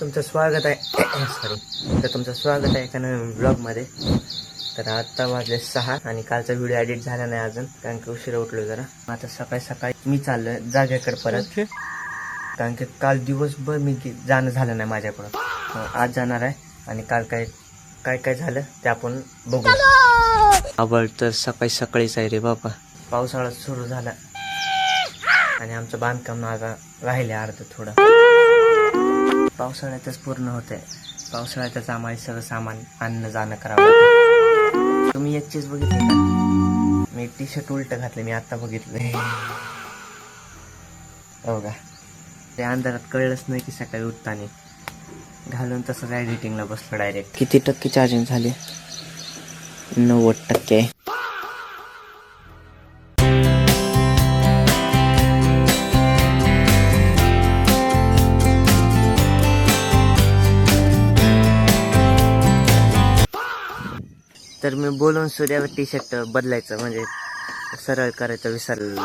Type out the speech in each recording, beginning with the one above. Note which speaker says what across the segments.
Speaker 1: तुमचं स्वागत आहे सॉरी तर तुमचं स्वागत आहे एका नवीन ब्लॉगमध्ये. तर आत्ता वाजले 6 आणि कालचा व्हिडिओ एडिट झाला नाही अजून, कारण की उशिरा उठलो जरा. आता सकाळी सकाळी मी चाललोय जागेकडे परत, कारण की काल दिवसभर मी जाणं झालं नाही माझ्याकडं. आज जाणार आहे आणि काल काय काय झालं ते आपण बघू. आबळ तर सकाळी सकाळीच आहे रे बाबा. पावसाळा सुरू झाला आणि आमचं बांधकाम आता राहिले अर्ध थोडं. पावसाळ्यातच पूर्ण होते. पावसाळ्यातच आम्हाला सगळं सामान आणणं जाणं करावं लागतं. तुम्ही एक चीज बघितली का? मी टी शर्ट उलट घातले, मी आता बघितले. हो का, ते अंधारात कळलंच नाही की सकाळी उठताना घालून तसंच एडिटिंगला बसलो डायरेक्ट. किती टक्के चार्जिंग झाली? 90%. तर मी बोलून सुद्धा टी शर्ट बदलायचं म्हणजे सरळ करायचं विसरलं.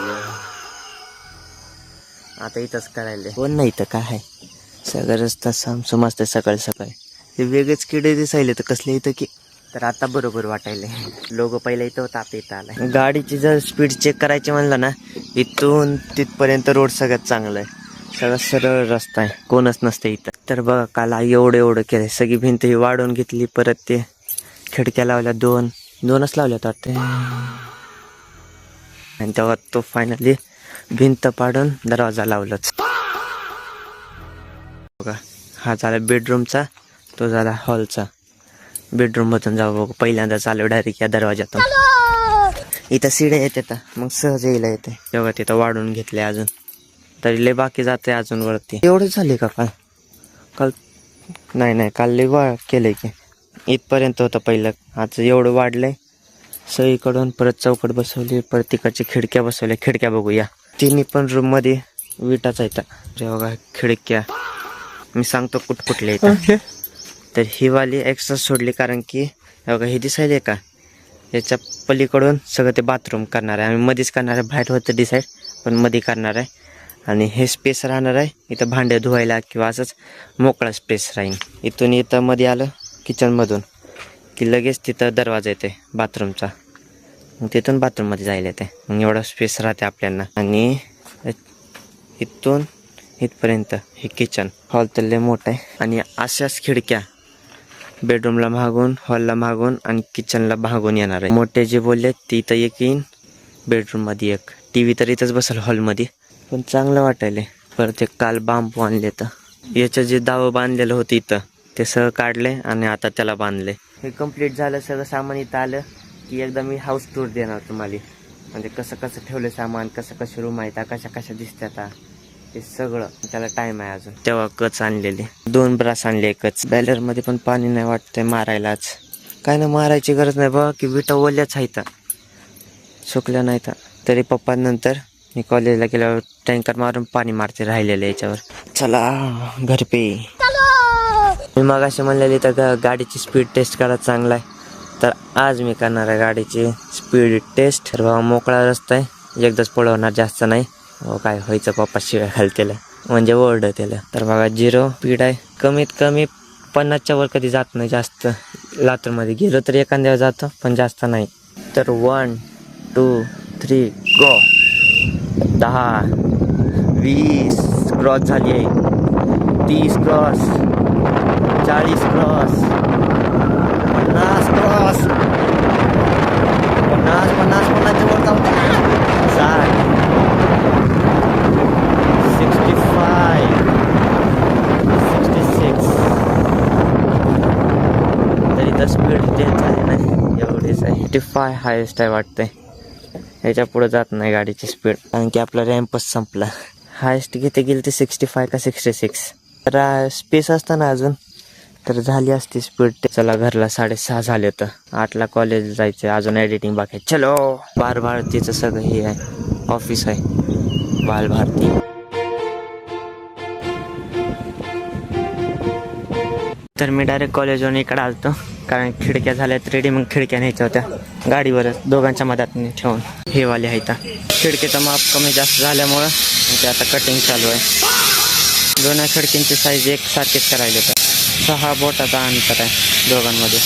Speaker 1: आता इथंच करायला कोण नाही तर काय आहे, सगळं रस्ता सामसूम असते सकाळी सकाळी. हे वेगळेच किडे दिसायले तर कसले इथं की. तर आता बरोबर वाटायले. लोक पहिला इथं होता, आता इथं आलाय. गाडीची जर स्पीड चेक करायची म्हणलं ना, इथून तिथपर्यंत रोड सगळ्यात चांगला आहे, सगळं सरळ रस्ता आहे, कोणच नसते इथं. तर बघा काल एवढं केलंय, सगळी भिंत ही वाढवून घेतली, परत ते खिडक्या लावल्या, दोनच लावल्यात वाटते. आणि तेव्हा तो फायनली भिंत पाडून दरवाजा लावलाच. बघा हा झाला बेडरूमचा, तो झाला हॉलचा. बेडरूम मधून जाऊ बघू, पहिल्यांदा चालू डायरेक्ट या दरवाजातून. इथं सिड्या येते मग सहज यायला येते. तेव्हा तिथं वाढून घेतले अजून, तरी लय बाकी जाते अजून वरती. एवढंच झाले का काल नाही काल लय वाढ केलंय की. इथपर्यंत होतं पहिलं, आता एवढं वाढलंय सगळीकडून. परत चौकट बसवली, परत तिकडच्या खिडक्या बसवल्या. खिडक्या बघूया, तिन्ही पण रूम मध्ये विटाच येतात. बघा खिडक्या मी सांगतो कुठल्या येतात. तर ही वाली एक्स्ट्रा सोडली, कारण की बघा हे दिसायले का, याच्या पलीकडून सगळं ते बाथरूम करणार आहे. आम्ही मध्येच करणार आहे, बाहेर होतं डिसाईड पण मध्ये करणार आहे. आणि हे स्पेस राहणार आहे इथं भांडे धुवायला, किंवा असंच मोकळा स्पेस राहील. इथून इथं मध्ये आलं किचनमधून की लगेच तिथं दरवाजा येते बाथरूमचा, मग तिथून बाथरूममध्ये जायला येते. मग एवढा स्पेस राहते आपल्याला. आणि इथून इथपर्यंत हे किचन. हॉल तर लय मोठा आहे. आणि अशाच खिडक्या बेडरूमला मागून, हॉलला मागून आणि किचनला मागून येणार आहे. मोठे जे बोलले ते इथं एक येईन, बेडरूममध्ये एक. TV तर इथंच बसल हॉलमध्ये, पण चांगलं वाटायले. परत एक काल बांबू आणले, तर याचं जे दावं बांधलेलं होतं इथं ते सगळं काढले आणि आता त्याला बांधले. हे कम्प्लीट झालं, सगळं सामान इथं आलं की एकदा मी हाऊस टूर देणार तुम्हाला. म्हणजे कसं ठेवलं सामान, कसे रूम आहेत, कशा दिसतात ते सगळं. त्याला टाइम आहे अजून. तेव्हा कच आणलेली, 2 ब्रास आणले. कच बॅलर मध्ये पण पाणी नाही वाटतंय मारायलाच. काय ना मारायची गरज नाही बघा, की विटा ओल्याच आहेत, सुकल्या नाहीत. तरी पप्पा नंतर मी कॉलेजला गेल्यावर टँकर मारून पाणी मारते राहिलेलं याच्यावर. चला घर पे. मी मग असे म्हणलेले तर गाडीची स्पीड टेस्ट करायला चांगला आहे, तर आज मी करणार आहे गाडीची स्पीड टेस्ट. तर बाबा मोकळा रस्ता आहे, एकदाच पळवणार, जास्त नाही. हो काय व्हायचं, पप्पा शिवाय घालतेला म्हणजे ओरड त्याला. तर बघा 0 स्पीड आहे, कमीत कमी 50च्या वर कधी जात नाही जास्त. लातूरमध्ये गेलो तर एखाद्यावर जातो, पण जास्त नाही. तर 1 2 3 गो. 10 20 क्रॉस झाली आहे, 30 क्रॉस, 40 क्रॉस, 50 क्रॉस, 50 वर जाऊ. 60 65 66. तरी तर स्पीड तेच आहे ना, एवढीच आहे. 55 हायेस्ट आहे वाटतंय, ह्याच्या पुढे जात नाही गाडीची स्पीड, कारण की आपला रॅम्पच संपला. हायेस्ट घेते गेली ते 65 का 66. तर स्पेस असताना अजून तर झाली असती स्पीड. चला घरला 6:30 झाले, तर 8ला कॉलेज जायचं, अजून एडिटिंग बाकी. चलो. बालभारतीचं सगळं हे आहे, ऑफिस आहे बालभारती. तर मी डायरेक्ट कॉलेजवरून इकडे आलतो, कारण खिडक्या झाल्यात रेडी. मग खिडक्या न्यायच्या होत्या गाडीवरच, दोघांच्या मधात ठेवून. हे वाले आहेत खिडकीचं माप कमी जास्त झाल्यामुळं ते आता कटिंग चालू आहे. दोन्ही खिडकींची साईज एक सारखीच करायला तर 6 बोटाचा अंतर आहे दोघांमध्ये.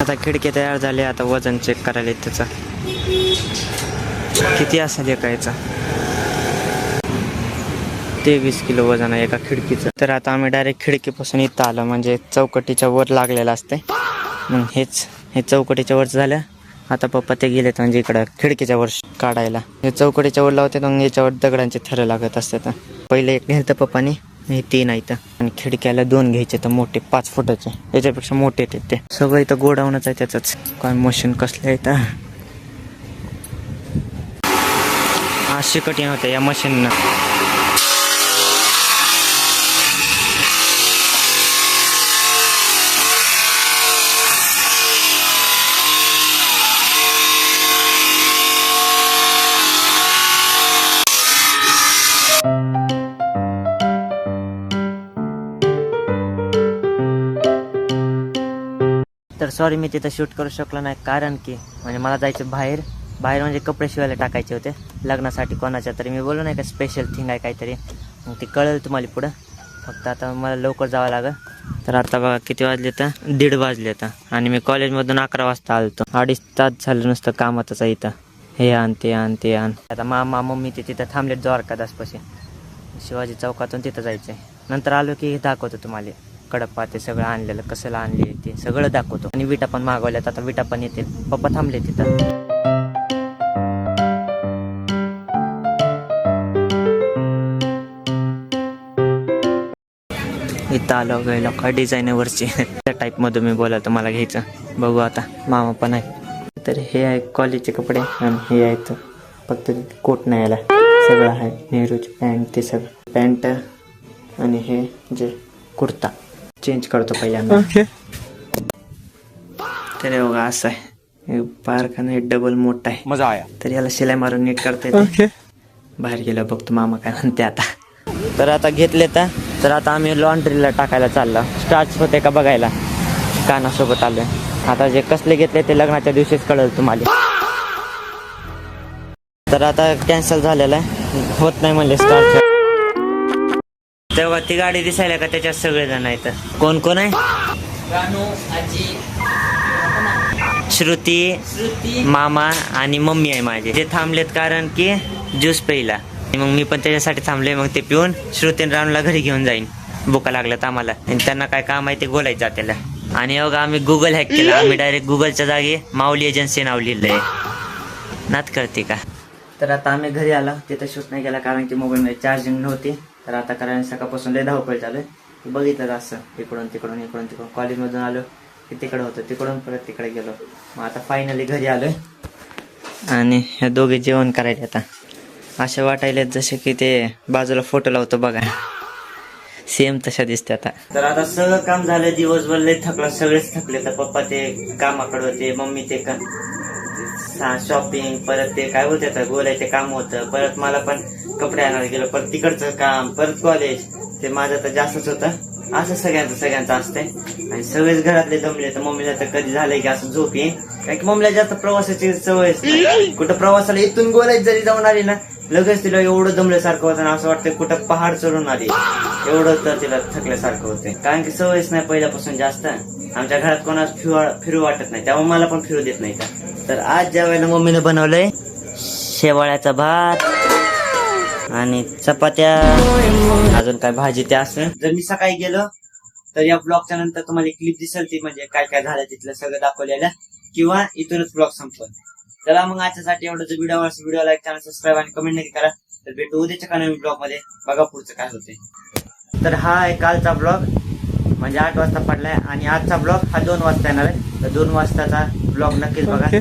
Speaker 1: आता खिडकी तयार झाली. आता वजन चेक करायला त्याचं किती असेल एकायचा. 23 किलो वजन आहे एका खिडकीचं. तर आता आम्ही डायरेक्ट खिडकीपासून इथं आलो, म्हणजे चौकटीच्या वर लागलेलं असते. मग हे चौकटीच्या वरच झालं. आता पप्पा ते गेलेत म्हणजे इकडं खिडकीच्या वर काढायला. हे चौकटीच्या वर लावते, मग याच्यावर दगडांचे थरं लागत असतात. पहिले एक घ्यायचं पप्पानी, हे 3 आहेत आणि खिडक्याला 2 घ्यायचे तर मोठे 5 फुटाचे. याच्यापेक्षा मोठे येतात ते. सगळं इथं गोडाऊनच आहे त्याचंच. काय मशीन कसलं इथं. अशी कठीण होते या मशीननं. तर सॉरी मी तिथं शूट करू शकलो नाही, कारण की म्हणजे मला जायचं बाहेर म्हणजे कपडे शिवायला टाकायचे होते लग्नासाठी कोणाच्या तरी. मी बोललो नाही का स्पेशल थिंग आहे काहीतरी, मग ते कळेल तुम्हाला पुढं. फक्त आता मला लवकर जावं लागेल. तर आता बघा किती वाजले तर 1:30 वाजले तर, आणि मी कॉलेजमधून 11 वाजता आलतो. 2.5 तास झालं नुसतं कामातच आहे इथं. हे आण ते आण ते आण. आता मामा मम्मी ते तिथं थांबलेत द्वारकादासपाशी. शिवाजी चौकातून तिथं जायचं आहे. नंतर आलो की दाखवतो तुम्हाला कडप्पा ते सगळं आणलेलं, कसं आणले ते सगळं दाखवतो. आणि विटा पण मागवल्यात, आता विटा पण येतील. पप्पा थांबले तिथं. इथं आलो गेलो काय डिझायनरवरची त्या टाईपमध्ये मी बोलायला मला घ्यायचं. बघू आता मामा पण आहे. तर हे आहे कॉलेजचे कपडे आणि हे आहेत फक्त कोट नाही यायला. सगळं आहे नेहरूची पॅन्ट ते सगळं. पॅन्ट आणि हे जे कुर्ता चेंज करतो पहिल्यांदा. तर हे बघा असं आहे. पारखाना डबल मोठा आहे.
Speaker 2: मजा आया.
Speaker 1: तर याला शिलाई मारून नीट करता येते. बाहेर गेलो बघतो मामा काय म्हणते आता. तर आता घेतले तर आता आम्ही लॉन्ड्रीला टाकायला चाललो. स्टार्च होते का बघायला कानासोबत आलोय. आता जे कसले घेतले ते लग्नाच्या दिवशीच कळेल तुम्हाला. तर आता कॅन्सल झालेलं आहे, होत नाही म्हणले स्टार्च. तेव्हा ती गाडी दिसायला का त्याच्यात सगळेजण आहेत. कोण कोण आहे?
Speaker 3: रानू, आजी,
Speaker 1: श्रुती, मामा आणि मम्मी आहे माझे. ते थांबलेत कारण की ज्यूस प्यायला. मग मी पण त्याच्यासाठी थांबले. मग ते पिऊन श्रुती रानूला घरी घेऊन जाईन. भुका लागल्यात आम्हाला आणि त्यांना काय काम आहे ते बोलायचं जात्याला. आणि बघा आम्ही गुगल हॅक केला. आम्ही डायरेक्ट गुगलच्या जागी माऊली एजन्सी नाव लिहिलंय. नात करते का. तर आता आम्ही घरी आलो. तिथं शूट नाही केला कारण की मोबाईलमध्ये चार्जिंग नव्हती. तर आता कारण सकाळपासून लय धावपळ चालू आहे. बघितलं असं इकडून तिकडून कॉलेजमधून आलो की तिकडं होतं, तिकडून परत तिकडे गेलो. मग आता फायनली घरी आलोय आणि ह्या दोघे जेवण करायचे. आता असे वाटायले जसे की ते बाजूला फोटो लावतो बघा, सेम तशा दिसते आता. तर आता सगळं काम झालं. दिवसभर लय थकला, सगळेच थकले. तर पप्पा ते कामाकडे होते, मम्मी ते शॉपिंग, परत ते काय होते तर बोलायचे काम होतं. परत मला पण कपडे आणायला गेलो, परत तिकडचं काम, परत कॉलेज. ते माझं तर जास्तच होतं. असं सगळ्यांचं असतंय. आणि सगळेच घरातले दमले. तर मम्मीला तर कधी झालंय की असं झोप येईल, कारण की मम्मीला जास्त प्रवासाची सवयच नाही. कुठं प्रवासाला इथून गोलायच जरी जाऊन आली ना, लगेच तिला एवढं दमल्यासारखं होतं ना, असं वाटतं कुठं पहाड चढून आली, एवढं तर तिला थकल्यासारखं होते. कारण की सवयच नाही पहिल्यापासून जास्त. आमच्या घरात कोणाला फिरू वाटत नाही, त्यामुळे मला पण फिरू देत नाही का. तर आज ज्या वेळेला मम्मीने बनवलंय शेवाळ्याचा भात आणि चपात्या, अजून काय भाजी त्या असं. जर मी सकाळी गेलो तर या ब्लॉगच्या नंतर तुम्हाला क्लिप दिसेल, ती म्हणजे काय काय झालं तिथलं सगळं दाखवलेलं, किंवा इथूनच ब्लॉग संपवल. चला मग आजच्यासाठी एवढं. व्हिडिओ लाईक, चॅनल सबस्क्राईब आणि कमेंट नक्की करा. तर भेटू उद्याच्या का नवीन ब्लॉग मध्ये. बघा पुढचं काय होतंय. तर हा आहे कालचा ब्लॉग, म्हणजे 8 वाजता पडलाय. आणि आजचा ब्लॉग हा 2 वाजता येणार आहे. तर 2 वाजताचा ब्लॉग नक्कीच बघा.